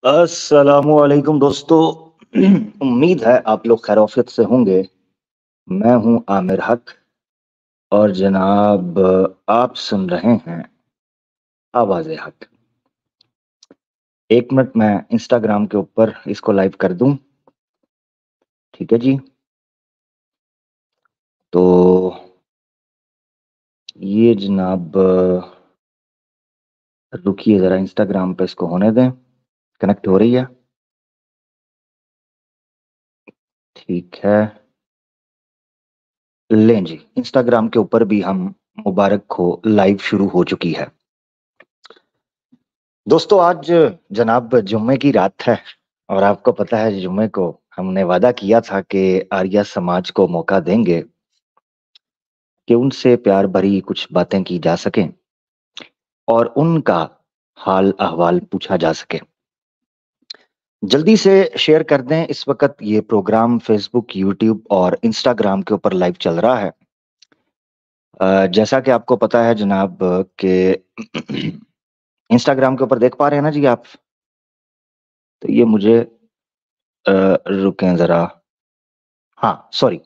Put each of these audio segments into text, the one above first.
अस्सलामुअलैकुम दोस्तों। उम्मीद है आप लोग खैरियत से होंगे। मैं हूं आमिर हक और जनाब आप सुन रहे हैं आवाज़े हक। एक मिनट मैं इंस्टाग्राम के ऊपर इसको लाइव कर दूं। ठीक है जी। तो ये जनाब रुकिए ज़रा, इंस्टाग्राम पे इसको होने दें। कनेक्ट हो रही है? ठीक है। लें जी, इंस्टाग्राम के ऊपर भी हम मुबारक हो लाइव शुरू हो चुकी है। दोस्तों आज जनाब जुम्मे की रात है और आपको पता है जुम्मे को हमने वादा किया था कि आर्या समाज को मौका देंगे कि उनसे प्यार भरी कुछ बातें की जा सकें और उनका हाल अहवाल पूछा जा सके। जल्दी से शेयर कर दें, इस वक्त ये प्रोग्राम फेसबुक, यूट्यूब और इंस्टाग्राम के ऊपर लाइव चल रहा है। जैसा कि आपको पता है जनाब कि इंस्टाग्राम के ऊपर देख पा रहे हैं ना जी आप? तो ये मुझे रुकें जरा। हाँ सॉरी,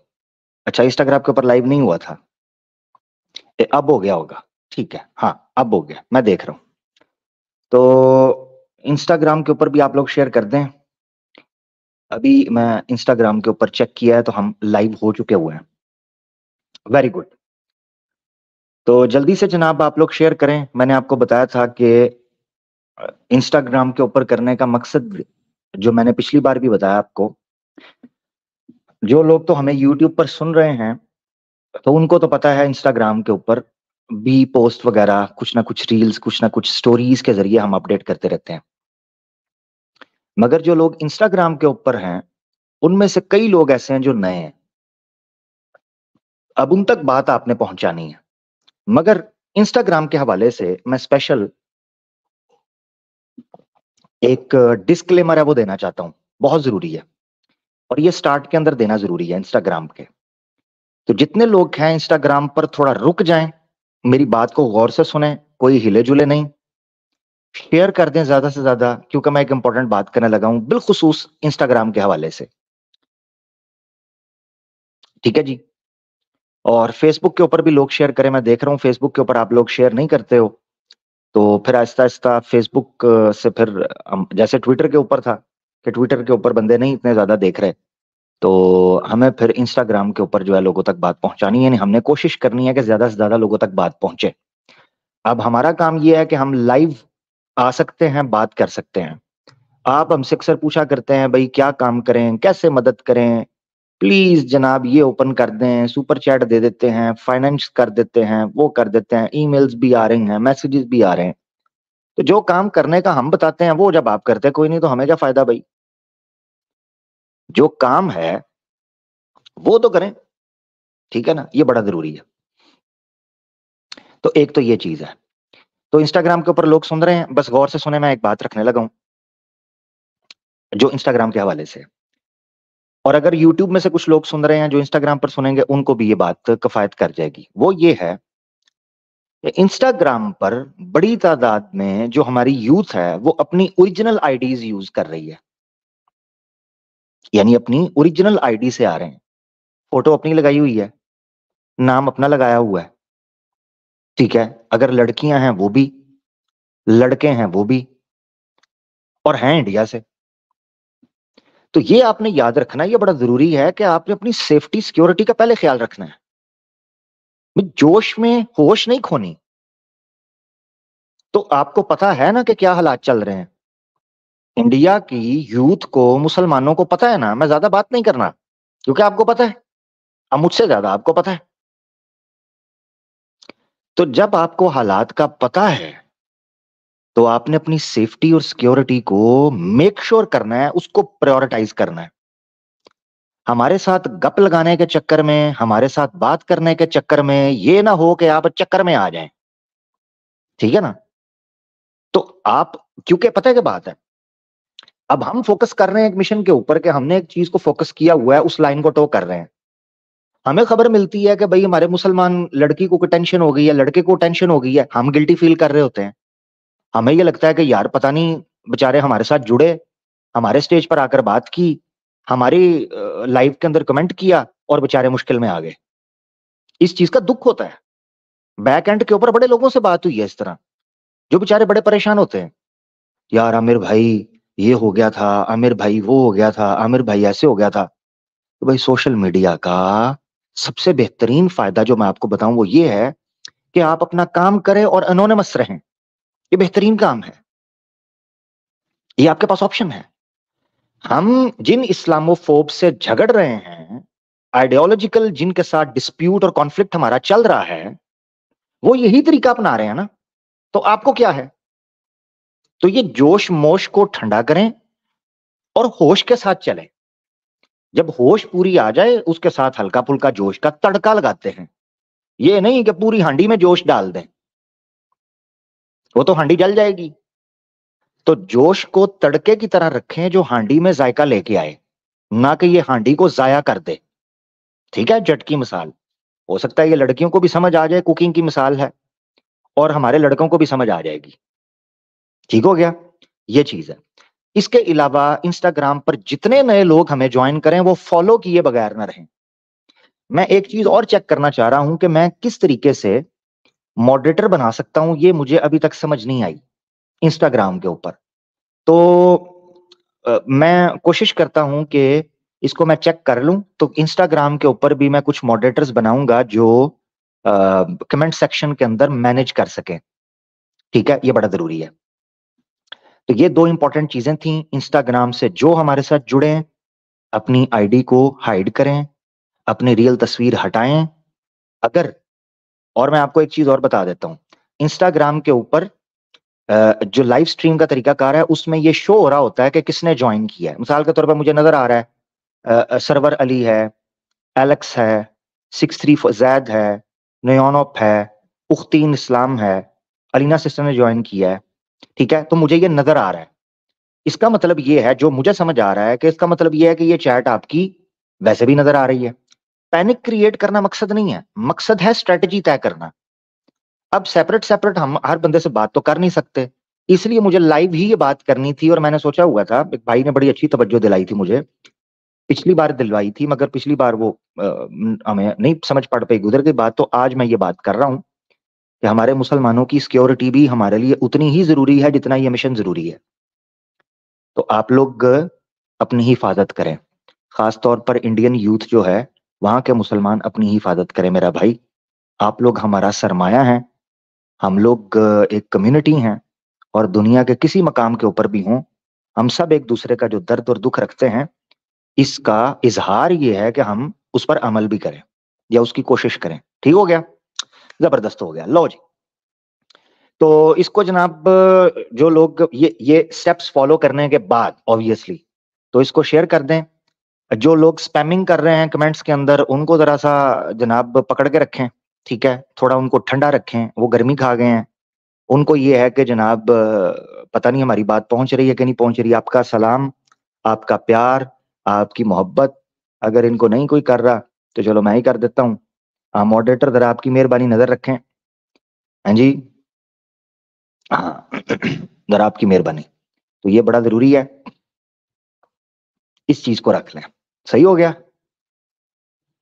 अच्छा इंस्टाग्राम के ऊपर लाइव नहीं हुआ था। अब हो गया होगा। ठीक है, हाँ अब हो गया, मैं देख रहा हूँ। तो इंस्टाग्राम के ऊपर भी आप लोग शेयर कर दें। अभी मैं इंस्टाग्राम के ऊपर चेक किया है तो हम लाइव हो चुके हुए हैं। Very good. तो जल्दी से जनाब आप लोग शेयर करें। मैंने आपको बताया था कि इंस्टाग्राम के ऊपर करने का मकसद, जो मैंने पिछली बार भी बताया आपको, जो लोग तो हमें यूट्यूब पर सुन रहे हैं तो उनको तो पता है इंस्टाग्राम के ऊपर भी पोस्ट वगैरह, कुछ ना कुछ रील्स, कुछ ना कुछ स्टोरीज के जरिए हम अपडेट करते रहते हैं। मगर जो लोग इंस्टाग्राम के ऊपर हैं उनमें से कई लोग ऐसे हैं जो नए हैं। अब उन तक बात आपने पहुंचानी है, मगर इंस्टाग्राम के हवाले से मैं स्पेशल एक डिस्क्लेमर है वो देना चाहता हूं। बहुत जरूरी है और ये स्टार्ट के अंदर देना जरूरी है इंस्टाग्राम के। तो जितने लोग हैं इंस्टाग्राम पर थोड़ा रुक जाएं, मेरी बात को गौर से सुने, कोई हिले जुले नहीं, शेयर कर दें ज्यादा से ज्यादा, क्योंकि मैं एक इंपॉर्टेंट बात करने लगा हूं बिलखुसूस इंस्टाग्राम के हवाले से। ठीक है जी। और फेसबुक के ऊपर भी लोग शेयर करें। मैं देख रहा हूं फेसबुक के ऊपर आप लोग शेयर नहीं करते हो, तो फिर आहिस्ता आहिस्ता फेसबुक से फिर जैसे ट्विटर के ऊपर था कि ट्विटर के ऊपर बंदे नहीं इतने ज्यादा देख रहे, तो हमें फिर इंस्टाग्राम के ऊपर जो है लोगों तक बात पहुंचानी है। नहीं, हमने कोशिश करनी है कि ज्यादा से ज्यादा लोगों तक बात पहुंचे। अब हमारा काम ये है कि हम लाइव आ सकते हैं, बात कर सकते हैं। आप हमसे अक्सर पूछा करते हैं भाई क्या काम करें, कैसे मदद करें, प्लीज जनाब ये ओपन कर दें, सुपर चैट दे देते हैं, फाइनेंस कर देते हैं, वो कर देते हैं, ईमेल्स भी आ रही हैं, मैसेजेस भी आ रहे हैं। तो जो काम करने का हम बताते हैं वो जब आप करते हैं कोई नहीं, तो हमें क्या फायदा भाई? जो काम है वो तो करें। ठीक है ना, ये बड़ा जरूरी है। तो एक तो ये चीज है। तो इंस्टाग्राम के ऊपर लोग सुन रहे हैं, बस गौर से सुने, मैं एक बात रखने लगा हूं जो इंस्टाग्राम के हवाले से। और अगर यूट्यूब में से कुछ लोग सुन रहे हैं जो इंस्टाग्राम पर सुनेंगे, उनको भी ये बात किफायत कर जाएगी। वो ये है, इंस्टाग्राम पर बड़ी तादाद में जो हमारी यूथ है वो अपनी ओरिजिनल आईडीज यूज कर रही है, यानी अपनी ओरिजिनल आईडी से आ रहे हैं। फोटो अपनी लगाई हुई है, नाम अपना लगाया हुआ है। ठीक है, अगर लड़कियां हैं वो भी, लड़के हैं वो भी, और हैं इंडिया से। तो ये आपने याद रखना, ये बड़ा जरूरी है कि आपने अपनी सेफ्टी सिक्योरिटी का पहले ख्याल रखना है। जोश में होश नहीं खोनी। तो आपको पता है ना कि क्या हालात चल रहे हैं इंडिया की यूथ को, मुसलमानों को पता है ना। मैं ज्यादा बात नहीं करना क्योंकि आपको पता है, अब मुझसे ज्यादा आपको पता है। तो जब आपको हालात का पता है तो आपने अपनी सेफ्टी और सिक्योरिटी को मेक श्योर करना है, उसको प्रायोरिटाइज करना है। हमारे साथ गप लगाने के चक्कर में, हमारे साथ बात करने के चक्कर में ये ना हो कि आप चक्कर में आ जाएं। ठीक है ना? तो आप, क्योंकि पता है क्या बात है, अब हम फोकस कर रहे हैं एक मिशन के ऊपर कि हमने एक चीज को फोकस किया हुआ है, उस लाइन को टो कर रहे हैं। हमें खबर मिलती है कि भाई हमारे मुसलमान लड़की को टेंशन हो गई है, लड़के को टेंशन हो गई है, हम गिल्टी फील कर रहे होते हैं। हमें ये लगता है कि यार पता नहीं बेचारे हमारे साथ जुड़े हमारे स्टेज पर आकर बात की, हमारी लाइव के अंदर कमेंट किया और बेचारे मुश्किल में आ गए। इस चीज का दुख होता है। बैक एंड के ऊपर बड़े लोगों से बात हुई है इस तरह, जो बेचारे बड़े परेशान होते हैं। यार आमिर भाई ये हो गया था, आमिर भाई वो हो गया था, आमिर भाई ऐसे हो गया था। तो भाई सोशल मीडिया का सबसे बेहतरीन फायदा जो मैं आपको बताऊं वो ये है कि आप अपना काम करें और एनोनिमस रहें। ये बेहतरीन काम है, ये आपके पास ऑप्शन है। हम जिन इस्लामोफोब से झगड़ रहे हैं, आइडियोलॉजिकल जिनके साथ डिस्प्यूट और कॉन्फ्लिक्ट हमारा चल रहा है, वो यही तरीका अपना रहे हैं ना। तो आपको क्या है? तो ये जोश मोश को ठंडा करें और होश के साथ चलें। जब होश पूरी आ जाए उसके साथ हल्का फुल्का जोश का तड़का लगाते हैं। ये नहीं कि पूरी हांडी में जोश डाल दें, वो तो हांडी जल जाएगी। तो जोश को तड़के की तरह रखें जो हांडी में जायका लेके आए, ना कि ये हांडी को जाया कर दे। ठीक है, जट की मिसाल। हो सकता है ये लड़कियों को भी समझ आ जाए, कुकिंग की मिसाल है, और हमारे लड़कों को भी समझ आ जाएगी। ठीक हो गया, ये चीज है। इसके अलावा इंस्टाग्राम पर जितने नए लोग हमें ज्वाइन करें वो फॉलो किए बगैर ना रहें। मैं एक चीज और चेक करना चाह रहा हूं कि मैं किस तरीके से मॉडरेटर बना सकता हूं, ये मुझे अभी तक समझ नहीं आई इंस्टाग्राम के ऊपर। तो मैं कोशिश करता हूं कि इसको मैं चेक कर लूं। तो इंस्टाग्राम के ऊपर भी मैं कुछ मॉडरेटर्स बनाऊंगा जो कमेंट सेक्शन के अंदर मैनेज कर सकें। ठीक है, ये बड़ा जरूरी है। तो ये दो इंपॉर्टेंट चीजें थी। इंस्टाग्राम से जो हमारे साथ जुड़े, अपनी आईडी को हाइड करें, अपनी रियल तस्वीर हटाएं। अगर, और मैं आपको एक चीज और बता देता हूं, इंस्टाग्राम के ऊपर जो लाइव स्ट्रीम का तरीकाकार है उसमें ये शो हो रहा होता है कि किसने ज्वाइन किया है। मिसाल के तौर पर मुझे नजर आ रहा है सरवर अली है, एलेक्स है, 63 जैद है, नयोनोप है, उख्तीन इस्लाम है, अलीना सिस्टर ने ज्वाइन किया है। ठीक है, तो मुझे ये नजर आ रहा है। इसका मतलब ये है, जो मुझे समझ आ रहा है कि इसका मतलब ये है कि ये चैट आपकी वैसे भी नजर आ रही है। पैनिक क्रिएट करना मकसद नहीं है, मकसद है स्ट्रेटजी तय करना। अब सेपरेट सेपरेट हम हर बंदे से बात तो कर नहीं सकते, इसलिए मुझे लाइव ही ये बात करनी थी। और मैंने सोचा हुआ था, एक भाई ने बड़ी अच्छी तवज्जो दिलाई थी मुझे, पिछली बार दिलवाई थी मगर पिछली बार वो हमें नहीं समझ पड़ पाई, गुजर गई बात। तो आज मैं ये बात कर रहा हूं कि हमारे मुसलमानों की सिक्योरिटी भी हमारे लिए उतनी ही जरूरी है जितना ये मिशन जरूरी है। तो आप लोग अपनी हिफाजत करें, खास तौर पर इंडियन यूथ जो है, वहां के मुसलमान अपनी हिफाजत करें मेरा भाई। आप लोग हमारा सरमाया है, हम लोग एक कम्युनिटी हैं, और दुनिया के किसी मकाम के ऊपर भी हों, हम सब एक दूसरे का जो दर्द और दुख रखते हैं, इसका इजहार ये है कि हम उस पर अमल भी करें या उसकी कोशिश करें। ठीक हो गया, जबरदस्त हो गया। लो जी, तो इसको जनाब जो लोग ये स्टेप्स फॉलो करने के बाद ऑब्वियसली तो इसको शेयर कर दें। जो लोग स्पैमिंग कर रहे हैं कमेंट्स के अंदर, उनको जरा सा जनाब पकड़ के रखें। ठीक है, थोड़ा उनको ठंडा रखें, वो गर्मी खा गए हैं। उनको ये है कि जनाब पता नहीं हमारी बात पहुंच रही है कि नहीं पहुंच रही। आपका सलाम, आपका प्यार, आपकी मोहब्बत अगर इनको नहीं कोई कर रहा तो चलो मैं ही कर देता हूँ। मॉडरेटर जरा आपकी मेहरबानी नजर रखें। हाँ जी, हाँ जरा आपकी मेहरबानी। तो ये बड़ा जरूरी है, इस चीज को रख लें। सही हो गया।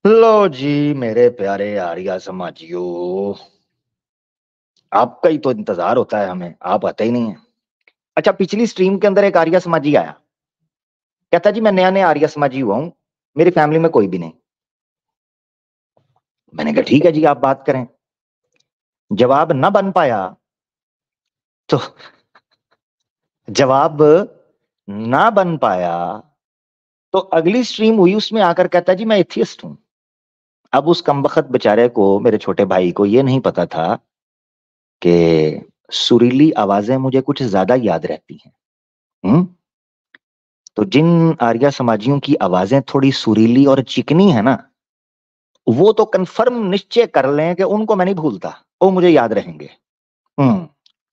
लो जी मेरे प्यारे आर्या समाजियों, आपका ही तो इंतजार होता है हमें, आप आते ही नहीं है। अच्छा, पिछली स्ट्रीम के अंदर एक आर्या समाजी आया, कहता जी मैं नया नया आर्या समाजी हुआ हूं, मेरी फैमिली में कोई भी नहीं। मैंने कहा ठीक है जी, आप बात करें। जवाब ना बन पाया तो जवाब ना बन पाया तो अगली स्ट्रीम हुई, उसमें आकर कहता जी मैं एथियस्ट हूं। अब उस कमबख्त बेचारे को, मेरे छोटे भाई को ये नहीं पता था कि सुरीली आवाजें मुझे कुछ ज्यादा याद रहती हैं। हम्म। तो जिन आर्या समाजियों की आवाजें थोड़ी सुरीली और चिकनी है ना, वो तो कंफर्म निश्चय कर लें कि उनको मैं नहीं भूलता, वो मुझे याद रहेंगे। हम्म।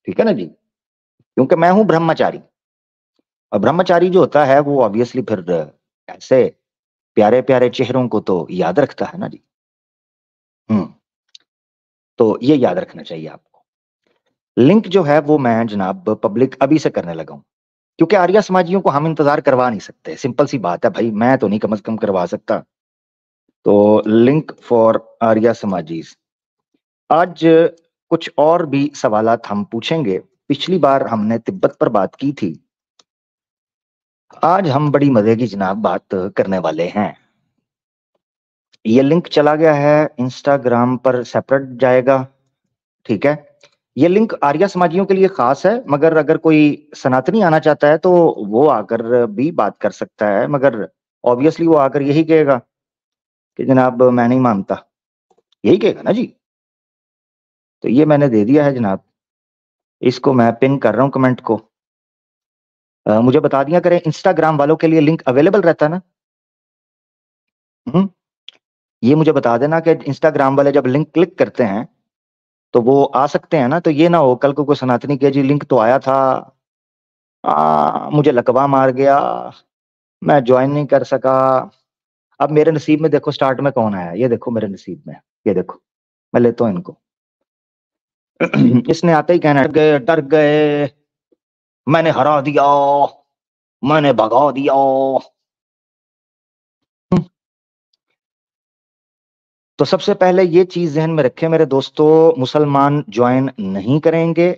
ठीक है ना जी, क्योंकि मैं हूं ब्रह्मचारी, और ब्रह्मचारी जो होता है वो ऑब्वियसली फिर ऐसे प्यारे प्यारे चेहरों को तो याद रखता है ना जी। हम्म। तो ये याद रखना चाहिए आपको। लिंक जो है वो मैं जनाब पब्लिक अभी से करने लगा हूं। क्योंकि आर्या समाजियों को हम इंतजार करवा नहीं सकते, सिंपल सी बात है भाई, मैं तो नहीं कम से कम करवा सकता। तो लिंक फॉर आर्या समाजीज। आज कुछ और भी सवालात हम पूछेंगे। पिछली बार हमने तिब्बत पर बात की थी, आज हम बड़ी मजे की जनाब बात करने वाले हैं। ये लिंक चला गया है इंस्टाग्राम पर, सेपरेट जाएगा, ठीक है। ये लिंक आर्या समाजियों के लिए खास है, मगर अगर कोई सनातनी आना चाहता है तो वो आकर भी बात कर सकता है, मगर ऑब्वियसली वो आकर यही कहेगा कि जनाब मैं नहीं मानता, यही कहेगा ना जी। तो ये मैंने दे दिया है जनाब, इसको मैं पिन कर रहा हूं कमेंट को। मुझे बता दिया करें, इंस्टाग्राम वालों के लिए लिंक अवेलेबल रहता है ना? ये मुझे बता देना कि इंस्टाग्राम वाले जब लिंक क्लिक करते हैं तो वो आ सकते हैं ना? तो ये ना हो कल को कोई सनातनी के जी लिंक तो आया था, मुझे लकवा मार गया, मैं ज्वाइन नहीं कर सका। अब मेरे नसीब में देखो स्टार्ट में कौन आया, ये देखो मेरे नसीब में, ये देखो, मैं लेता हूँ इनको। इसने आते ही कहना डर गए, मैंने हरा दिया, मैंने भगा दिया। तो सबसे पहले ये चीज ध्यान में रखें मेरे दोस्तों, मुसलमान ज्वाइन नहीं करेंगे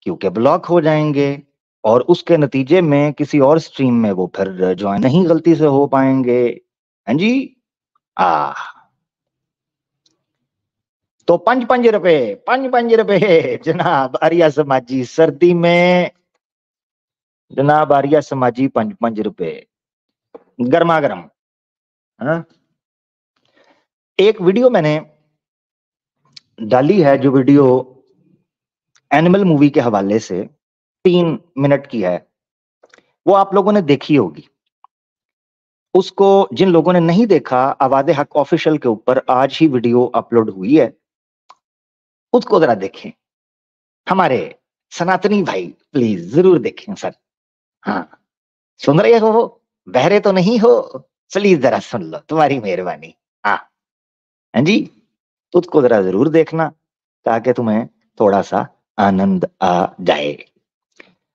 क्योंकि ब्लॉक हो जाएंगे, और उसके नतीजे में किसी और स्ट्रीम में वो फिर ज्वाइन नहीं गलती से हो पाएंगे। हाँ जी। आ तो 5-5 रुपए, 5-5 रुपए जनाब आर्या समाजी सर्दी में, जनाब आर्या समाजी 5-5 रुपए गर्मा गर्म। हाँ? एक वीडियो मैंने डाली है, जो वीडियो एनिमल मूवी के हवाले से 3 मिनट की है, वो आप लोगों ने देखी होगी। उसको जिन लोगों ने नहीं देखा, आवाज़े हक ऑफिशियल के ऊपर आज ही वीडियो अपलोड हुई है, उसको जरा देखें। हमारे सनातनी भाई प्लीज जरूर देखें सर। हाँ, सुन रहे हो, बहरे तो नहीं हो, प्लीज जरा सुन लो, तुम्हारी मेहरबानी। हाँ हाँ जी, तो उसको जरा जरूर देखना ताकि तुम्हें थोड़ा सा आनंद आ जाए।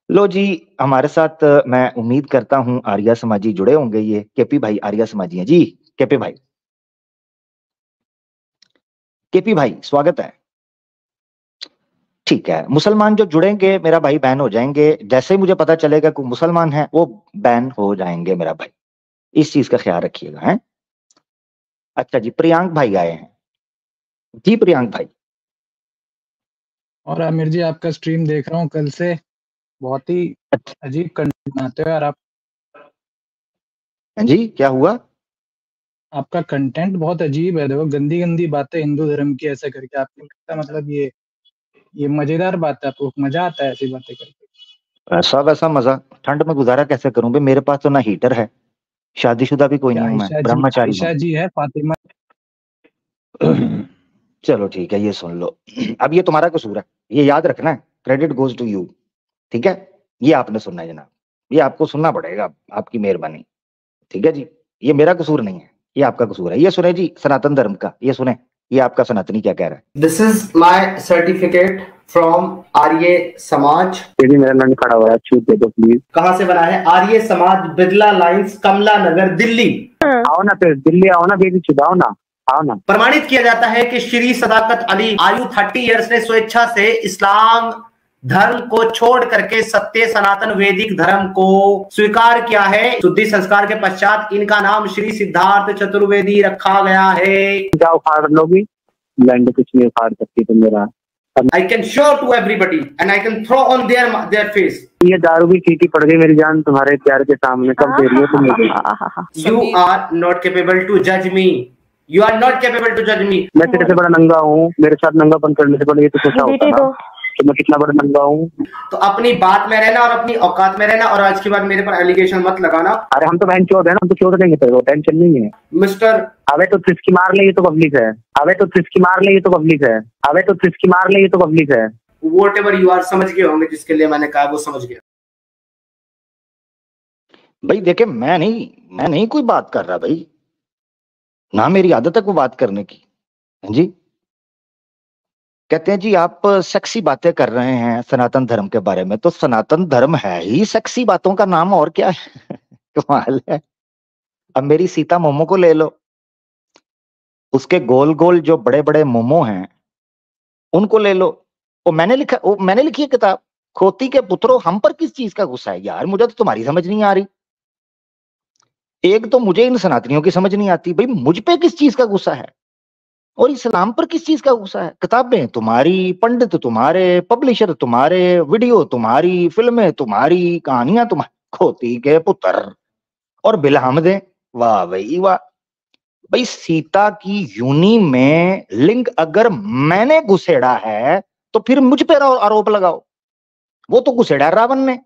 लो जी, हमारे साथ मैं उम्मीद करता हूं आर्या समाजी जुड़े होंगे। ये केपी भाई आर्या समाजी हैं जी। केपी भाई, केपी भाई स्वागत है। ठीक है, मुसलमान जो जुड़ेंगे मेरा भाई बैन हो जाएंगे, जैसे ही मुझे पता चलेगा कोई मुसलमान है वो बैन हो जाएंगे मेरा भाई, इस चीज का ख्याल रखिएगा है। अच्छा जी, प्रियांक भाई आए हैं जी। प्रियांक भाई, और आमिर जी आपका स्ट्रीम देख रहा हूँ कल से, बहुत ही अच्छा अजीब कंटेंट बनाते हो यार आप। जी, क्या हुआ? आपका कंटेंट बहुत अजीब है, देखो गंदी गंदी बातें हिंदू धर्म की ऐसे करके, आपको लगता है मतलब ये मजेदार बात है, आपको मजा आता है ऐसी बातें करके? ऐसा वैसा मजा, ठंड में गुजारा कैसे करूं भाई, मेरे पास तो ना हीटर है, शादीशुदा भी कोई क्या नहीं हूं, मैं ब्रह्मचारी हूं। आयशा जी है, फातिमा? चलो ठीक है, ये सुन लो। अब ये तुम्हारा कसूर है, ये याद रखना है, क्रेडिट गोज टू यू, ठीक है। ये आपने सुनना है जनाब, ये आपको सुनना पड़ेगा, आपकी मेहरबानी, ठीक है जी। ये मेरा कसूर नहीं है, ये आपका कसूर है। ये सुने जी सनातन धर्म का, ये सुने, ये आपका सनातनी क्या कह रहा है। This is my certificate from Arya Samaj. मेरा नाम खड़ा हुआ है, छूट दे दो प्लीज। कहाँ से बना है? आर्य समाज, बिरला लाइंस, कमला नगर, दिल्ली। आओ ना फिर दिल्ली आओ ना, बेबी छुड़ाओ ना, आओ ना। प्रमाणित किया जाता है कि श्री सदाकत अली आयु 30 इयर्स ने स्वेच्छा से इस्लाम धर्म को छोड़ करके सत्य सनातन वैदिक धर्म को स्वीकार किया है। शुद्धि संस्कार के पश्चात इनका नाम श्री सिद्धार्थ चतुर्वेदी रखा गया है। क्या उखाड़ लोगी? लैंड कुछ नहीं उखाड़ सकती तुम मेरा। I can show to everybody and I can throw on their face. ये दारू भी फीकी पड़ गई मेरी जान तुम्हारे प्यार के सामने, कब दे रही हो तुम मुझे? You are not capable to judge me. You are not capable to judge me. मैं तेरे से बड़ा नंगा हूँ, मेरे साथ नंगापन करने से पहले ये तो सोचा होता ना कि मैं कितना बड़ा नंगा हूँ। तो अपनी बात में रहना और अपनी औकात में रहना, और आज के बाद मेरे पर एलिगेशन मत लगाना। अरे हम तो बहन चोद है ना, हम तो चोद देंगे तेरे को, टेंशन नहीं है। मिस्टर, अबे तो तिसकी मार ले, ये तो पब्लिक है। अबे तो तिसकी मार ले, ये तो पब्लिक है। अबे तो तिसकी मार ले, ये तो पब्लिक है। whatever you are, समझ गए होंगे जिसके लिए मैंने कहा, वो समझ गया भाई देखे, मैं नहीं कोई बात कर रहा भाई, ना मेरी आदत है कोई बात करने की। हाँ जी, कहते हैं जी आप सेक्सी बातें कर रहे हैं सनातन धर्म के बारे में, तो सनातन धर्म है ही सेक्सी बातों का नाम, और क्या है। कमाल है। अब मेरी सीता मोमो को ले लो, उसके गोल गोल जो बड़े बड़े मोमो हैं उनको ले लो। मैंने लिखी है किताब, खोती के पुत्रों हम पर किस चीज का गुस्सा है। यार मुझे तो तुम्हारी समझ नहीं आ रही। एक तो मुझे इन सनातनियों की समझ नहीं आती, भाई मुझ पे किस चीज का गुस्सा है और इस्लाम पर किस चीज का गुस्सा है। किताबें तुम्हारी, पंडित तुम्हारे, पब्लिशर तुम्हारे, वीडियो तुम्हारी, फिल्में तुम्हारी, कहानियां तुम्हारी, खोती के पुत्र और बिलहमदे। वाह भाई वाह। भाई सीता की यूनी में लिंग अगर मैंने घुसेड़ा है तो फिर मुझ पर आरोप लगाओ, वो तो घुसेड़ा रावण ने।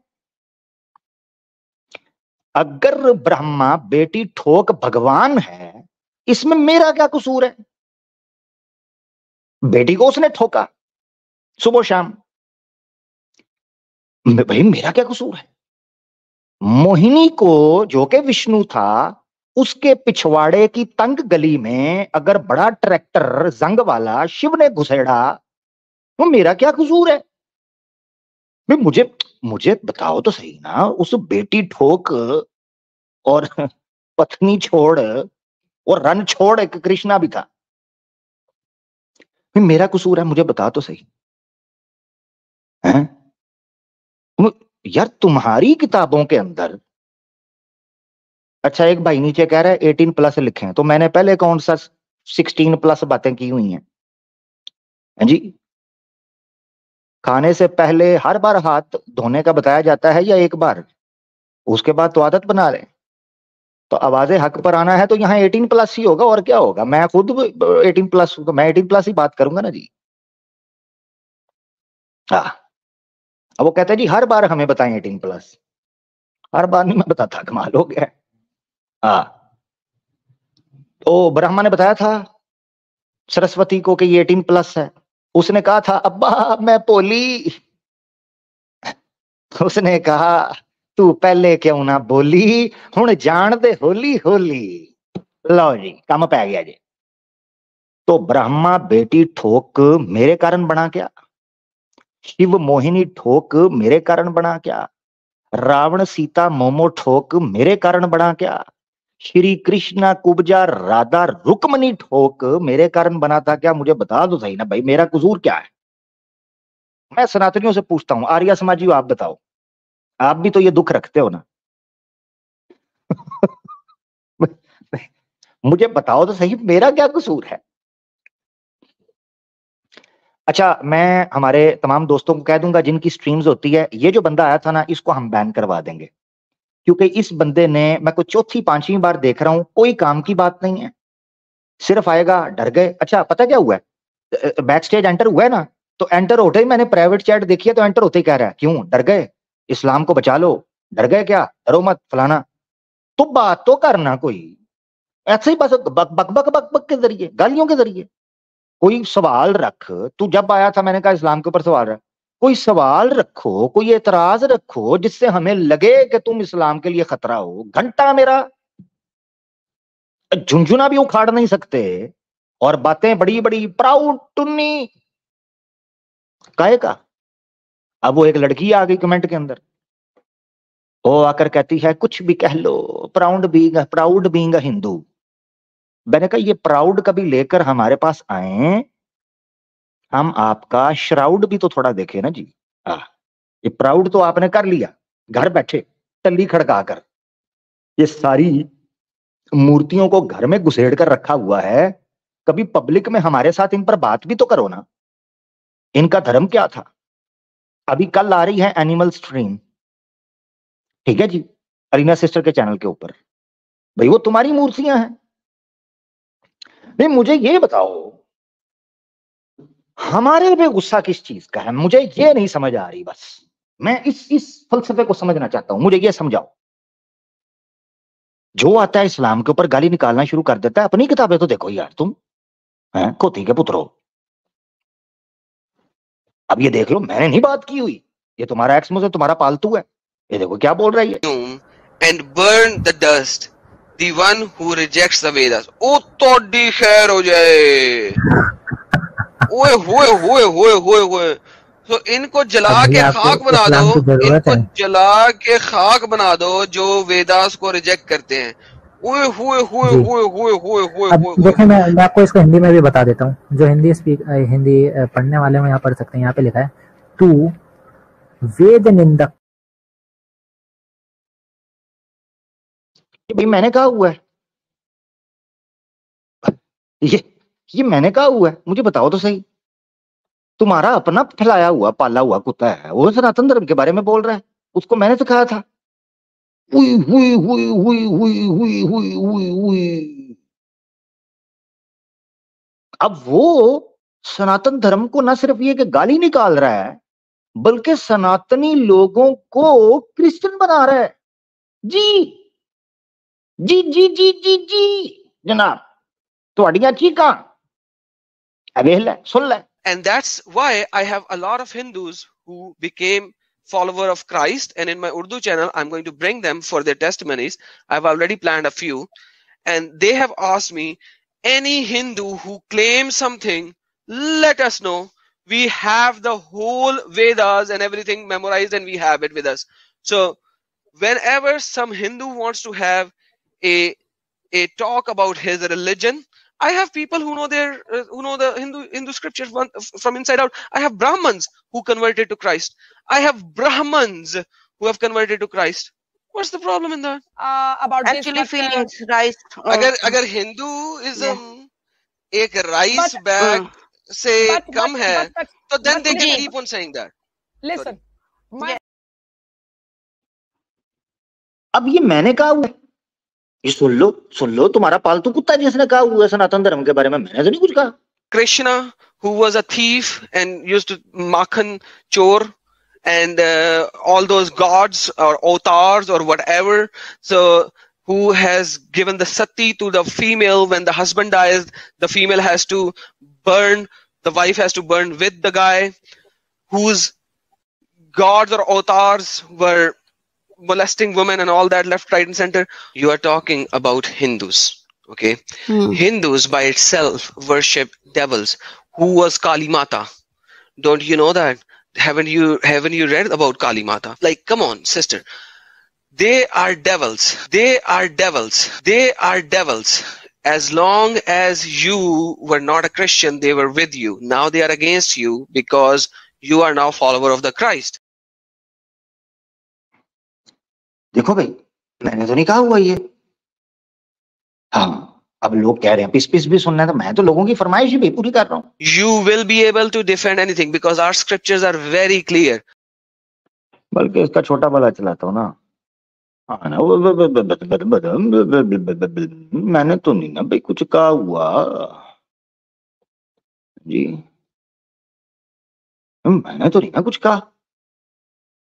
अगर ब्रह्मा बेटी ठोक भगवान है, इसमें मेरा क्या कसूर है। बेटी को उसने ठोका सुबह शाम, भाई मेरा क्या कसूर है। मोहिनी को जो कि विष्णु था, उसके पिछवाड़े की तंग गली में अगर बड़ा ट्रैक्टर जंग वाला शिव ने घुसेड़ा तो मेरा क्या कसूर है। भाई मुझे बताओ तो सही ना, उस बेटी ठोक और पत्नी छोड़ और रन छोड़ एक कृष्णा भी था, मेरा कसूर है, मुझे बता तो सही है? यार तुम्हारी किताबों के अंदर, अच्छा एक भाई नीचे कह रहा है 18+ लिखें, तो मैंने पहले कौन सा 16+ बातें की हुई हैं जी। खाने से पहले हर बार हाथ धोने का बताया जाता है या एक बार, उसके बाद तो आदत बना लें। तो आवाजें हक पर आना है तो यहाँ 18+ ही होगा, और क्या होगा। मैं खुद 18+ हूं तो मैं 18+ ही बात करूंगा ना जी। हाँ, अब वो कहते हैं जी हर बार हमें बताएं 18+। हर बार नहीं मैं बताता, कमाल हो गया। हाँ, तो ब्रह्मा ने बताया था सरस्वती को कि ये 18+ है। उसने कहा था अब्बा मैं पोली। उसने कहा तू पहले क्यों ना बोली, हुण जान दे होली होली। लो जी काम पै गया जी। तो ब्रह्मा बेटी ठोक मेरे कारण बना क्या, शिव मोहिनी ठोक मेरे कारण बना क्या, रावण सीता मोमो ठोक मेरे कारण बना क्या, श्री कृष्णा कुब्जा राधा रुक्मणी ठोक मेरे कारण बना था क्या। मुझे बता दो सही ना भाई, मेरा कसूर क्या है। मैं सनातनियों से पूछता हूं, आर्य समाजियों आप बताओ, आप भी तो ये दुख रखते हो ना। मुझे बताओ तो सही मेरा क्या कसूर है। अच्छा मैं हमारे तमाम दोस्तों को कह दूंगा जिनकी स्ट्रीम्स होती है, ये जो बंदा आया था ना इसको हम बैन करवा देंगे, क्योंकि इस बंदे ने, मैं को चौथी पांचवी बार देख रहा हूं, कोई काम की बात नहीं है, सिर्फ आएगा डर गए। अच्छा पता क्या हुआ है, बैक स्टेज एंटर हुआ है ना, तो एंटर होते ही मैंने प्राइवेट चैट देखी है, तो एंटर होते ही कह रहा है क्यों डर गए, इस्लाम को बचा लो, डर गए क्या, डरो मत फलाना। तो बात तो करना कोई, ऐसे ही बस बक बक बक बक बक के जरिए, गालियों के जरिए कोई सवाल रख। तू जब आया था मैंने कहा इस्लाम के ऊपर सवाल रख, कोई सवाल रखो, कोई एतराज रखो जिससे हमें लगे कि तुम इस्लाम के लिए खतरा हो। घंटा मेरा झुंझुना भी उखाड़ नहीं सकते और बातें बड़ी बड़ी प्राउड टुन्नी काहे का। अब वो एक लड़की आ गई कमेंट के अंदर, वो आकर कहती है कुछ भी कह लो, प्राउड बीइंग अ हिंदू। मैंने कहा ये प्राउड कभी लेकर हमारे पास आए, हम आपका श्राउड भी तो थोड़ा देखे ना जी। ये प्राउड तो आपने कर लिया घर बैठे टल्ली खड़का कर, ये सारी मूर्तियों को घर में घुसेड़ कर रखा हुआ है, कभी पब्लिक में हमारे साथ इन पर बात भी तो करो ना, इनका धर्म क्या था। अभी कल आ रही है एनिमल स्ट्रीम, ठीक है जी, अरीना सिस्टर के चैनल के ऊपर, भाई वो तुम्हारी मूर्तियां हैं। नहीं मुझे ये बताओ हमारे पे गुस्सा किस चीज का है, मुझे ये नहीं समझ आ रही। बस मैं इस फलसफे को समझना चाहता हूं, मुझे ये समझाओ। जो आता है इस्लाम के ऊपर गाली निकालना शुरू कर देता है, अपनी किताबें तो देखो यार तुम, हैं खोती के पुत्रो। अब ये देख लो मैंने नहीं बात की हुई, ये तुम्हारा एक्स मुझे तुम्हारा पालतू है, ये देखो क्या बोल रही है। And burn the dust, the one who rejects the Vedas. ओ तोड़ी खैर हो जाए, ओए होए होए होए होए होए, तो इनको जला के खाक बना दो, इनको जला के खाक बना दो जो वेदास को रिजेक्ट करते हैं। ओए होए होए होए होए होए होए। अब देखिए मैं आपको इसको हिंदी में भी बता देता हूँ, जो हिंदी पढ़ने वाले हैं यहाँ पढ़ सकते हैं। यहाँ पे लिखा है, तू वेद निंदक। भाई मैंने कहा हुआ है ये मैंने कहा हुआ है, मुझे बताओ तो सही। तुम्हारा अपना फैलाया हुआ पाला हुआ कुत्ता है, वो सनातन धर्म के बारे में बोल रहा है, उसको मैंने सिखाया था। हुई हुई हुई हुई हुई हुई हुई हुई हुई। अब वो सनातन धर्म को न सिर्फ ये कि गाली निकाल रहा है, बल्कि सनातनी लोगों को क्रिश्चियन बना रहा है। जी जी जी जी जी जी जनाब, तुहाड़ियां चीकां अवेख ले, सुन ले। And that's why I have a lot of Hindus who became follower of Christ, and in my Urdu channel I'm going to bring them for their testimonies. I've already planned a few, and they have asked me, any Hindu who claims something, let us know. We have the whole Vedas and everything memorized, and we have it with us. So whenever some Hindu wants to have a talk about his religion, I have people who know the Hindu scriptures from inside out. I have Brahmins who converted to Christ. I have Brahmins who have converted to Christ. What's the problem in that? About actually this, feeling rice. अगर Hinduism एक rice bag से कम है, तो then they can keep on saying that. Listen, अब ये मैंने कहा हुआ है, ये सुन लो, तुम्हारा पालतू कुत्ता जिसने कहा हुआ है सनातन धर्म के बारे में, मैंने तो नहीं कुछ कहा। Krishna, who was a thief and used to makhan chor, and all those gods or avatars or whatever, so who has given the sati to the female. When the husband dies, the female has to burn, the wife has to burn with the guy, whose gods or avatars were molesting women and all that, left, right and center. You are talking about Hindus, okay? Hindus by itself worship devils. Who was Kali Mata? Don't you know that? Haven't you read about Kali Mata? Like, come on, sister. They are devils. They are devils. They are devils. As long as you were not a Christian, they were with you. Now they are against you because you are now follower of the Christ. देखो भाई, मैंने तो नहीं कहा हुआ ये। हाँ, अब लोग कह रहे हैं पिस भी सुनना है, तो मैं तो लोगों की फरमाइश ही पूरी कर रहा हूँ। You will be able to defend anything because our scriptures are very clear. बल्कि इसका छोटा वाला चलाता हूँ ना, हाँ ना, मैंने तो नहीं ना भाई कुछ कहा हुआ जी, मैंने तो नहीं ना कुछ कहा।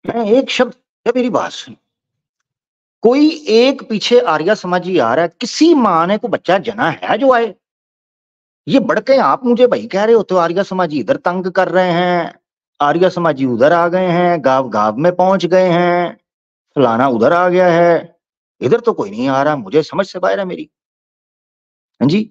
मैं एक शब्द, मेरी बात सुन, कोई एक पीछे आर्या समाजी आ रहा है, किसी माँ ने को बच्चा जना है जो आए। ये बढ़के आप मुझे भाई कह रहे होते हो आर्या समाजी इधर तंग कर रहे हैं, आर्या समाजी उधर आ गए हैं, गांव में पहुंच गए हैं, फलाना उधर आ गया है, इधर तो कोई नहीं आ रहा, मुझे समझ से बाहर है मेरी। हाँ जी,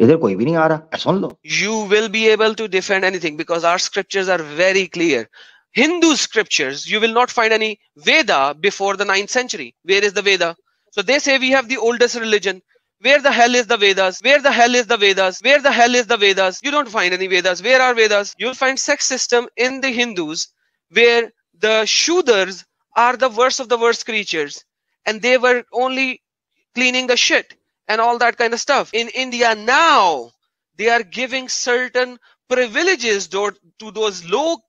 इधर कोई भी नहीं आ रहा, सुन लो। You will be able to defend anything because our scriptures are very clear. Hindu scriptures, you will not find any Veda before the 9th century. Where is the Veda? So they say we have the oldest religion. Where the hell is the Vedas? Where the hell is the Vedas? Where the hell is the Vedas? You don't find any Vedas. Where are Vedas? You'll find sex system in the Hindus where the Shudras are the worst of the worst creatures, and they were only cleaning the shit and all that kind of stuff. In India now, they are giving certain privileges to those low-end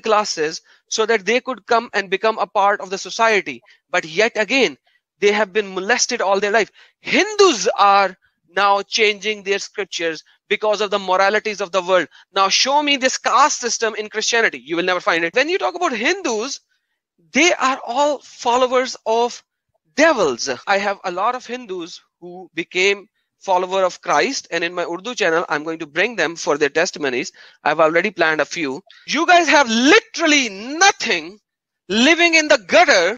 classes, so that they could come and become a part of the society. But yet again, they have been molested all their life. Hindus are now changing their scriptures because of the moralities of the world. Now show me this caste system in Christianity. You will never find it. When you talk about Hindus, they are all followers of devils. I have a lot of Hindus who became follower of Christ, and in my Urdu channel I'm going to bring them for their testimonies. I've already planned a few. You guys have literally nothing, living in the gutter,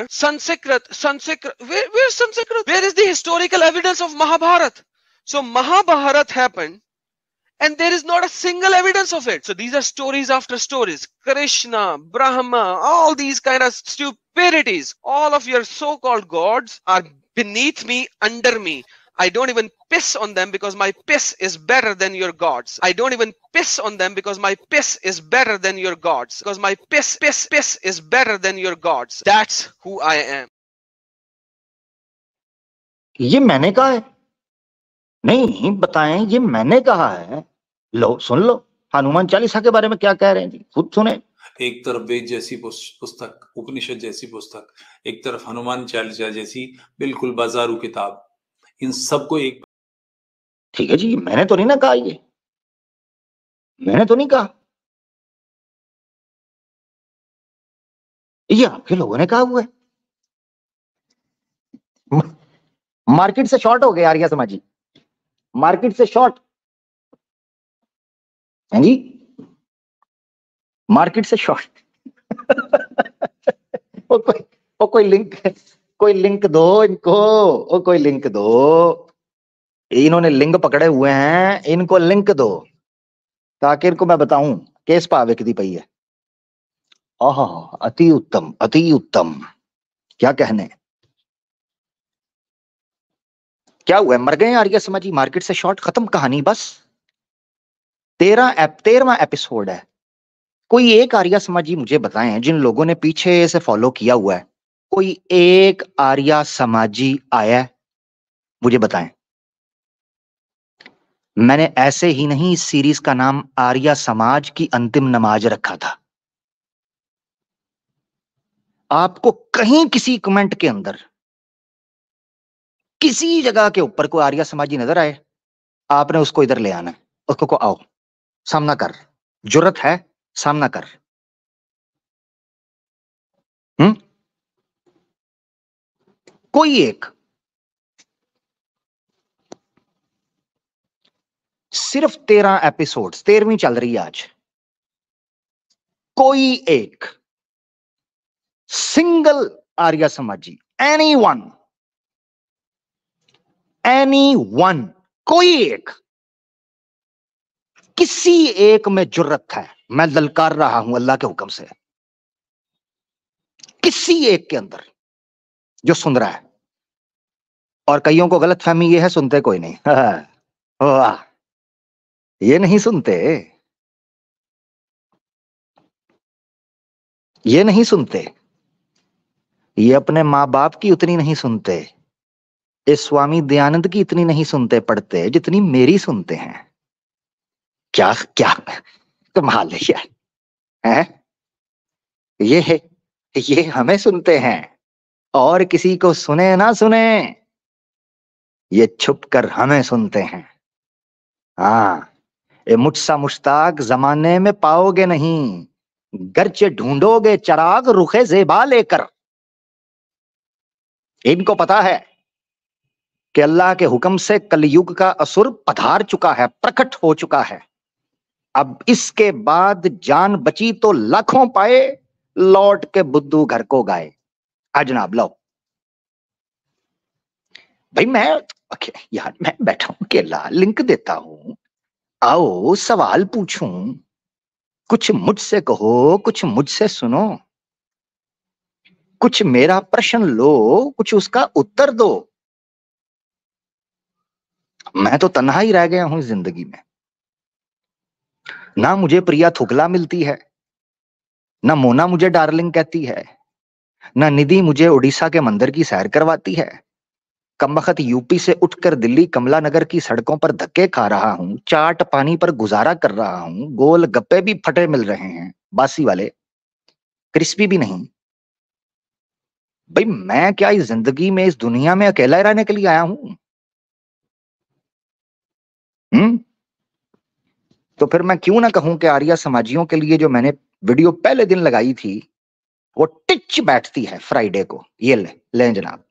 Sanskrit. Where's Sanskrit? Where is the historical evidence of Mahabharata? So Mahabharata happened and there is not a single evidence of it. So these are stories after stories. Krishna, Brahma, all these kind of stupidities. All of your so-called gods are beneath me, under me. I don't even piss on them because my piss is better than your gods. I don't even piss on them because my piss is better than your gods. Because my piss is better than your gods. That's who I am. ये मैंने कहा है? नहीं, बताएं, ये मैंने कहा है? लो, सुन लो, हनुमान चालीसा के बारे में क्या कह रहे हैं जी, खुद सुने। एक तरफ वेद जैसी पुस्तक, उपनिषद जैसी पुस्तक, एक तरफ हनुमान चालीसा जैसी बिल्कुल बाजारू किताब, इन सबको एक। ठीक है जी, मैंने तो नहीं ना कहा, ये मैंने तो नहीं कहा, ये आपके लोगों ने कहा हुआ है। मार्केट से शॉर्ट हो गए आर्य समाजी, मार्केट से शॉर्ट हैं जी, मार्केट से शॉर्ट। कोई लिंक दो इनको, कोई लिंक दो, इन्होंने लिंक पकड़े हुए हैं, इनको लिंक दो ताकि इनको मैं बताऊं केस पावे की पई है। आहा, अति उत्तम, अति उत्तम, क्या कहने। क्या हुआ, मर गए आर्य समाजी, मार्केट से शॉर्ट, खत्म कहानी बस। 13वां एपिसोड है। कोई एक आर्य समाजी मुझे बताएं, जिन लोगों ने पीछे से फॉलो किया हुआ है, कोई एक आर्य समाजी आया है, मुझे बताएं। मैंने ऐसे ही नहीं इस सीरीज का नाम आर्य समाज की अंतिम नमाज रखा था। आपको कहीं किसी कमेंट के अंदर किसी जगह के ऊपर कोई आर्य समाजी नजर आए, आपने उसको इधर ले आना है, उसको को आओ, सामना कर, जुर्रत है सामना कर। कोई एक, सिर्फ 13 एपिसोड्स, 13वीं चल रही है आज। कोई एक सिंगल आर्य समाजी, एनीवन, कोई एक, किसी एक में जुर्रत है, मैं ललकार रहा हूं अल्लाह के हुक्म से, किसी एक के अंदर जो सुन रहा है। और कईयों को गलत फहमी ये है, सुनते कोई नहीं। वाह, ये नहीं सुनते, ये नहीं सुनते, ये अपने माँ बाप की उतनी नहीं सुनते, इस स्वामी दयानंद की इतनी नहीं सुनते पढ़ते जितनी मेरी सुनते हैं। क्या क्या कमाल है यार, है? ये हमें सुनते हैं, और किसी को सुने ना सुने, ये छुप कर हमें सुनते हैं। हाँ, ये मुझसा मुश्ताक जमाने में पाओगे नहीं, गर्चे ढूंढोगे चराग रुखे ज़ेबा लेकर। इनको पता है कि अल्लाह के हुक्म से कलयुग का असुर पधार चुका है, प्रकट हो चुका है। अब इसके बाद जान बची तो लाखों पाए, लौट के बुद्धू घर को गाए। जनाब लो भाई, यार मैं बैठा हूं अकेला, लिंक देता हूं, आओ सवाल पूछूं, कुछ मुझसे कहो, कुछ मुझसे सुनो, कुछ मेरा प्रश्न लो, कुछ उसका उत्तर दो। मैं तो तन्हा ही रह गया हूं जिंदगी में, ना मुझे प्रिया थुकला मिलती है, ना मोना मुझे डार्लिंग कहती है, ना निधि मुझे उड़ीसा के मंदिर की सैर करवाती है। कमबख्त यूपी से उठकर दिल्ली कमला नगर की सड़कों पर धक्के खा रहा हूं, चाट पानी पर गुजारा कर रहा हूं, गोल गप्पे भी फटे मिल रहे हैं, बासी वाले, क्रिस्पी भी नहीं। भाई मैं क्या इस जिंदगी में, इस दुनिया में अकेला रहने के लिए आया हूं? तो फिर मैं क्यों ना कहूं कि आर्य समाजियों के लिए जो मैंने वीडियो पहले दिन लगाई थी वो टिच बैठती है फ्राइडे को। ये ले जनाब।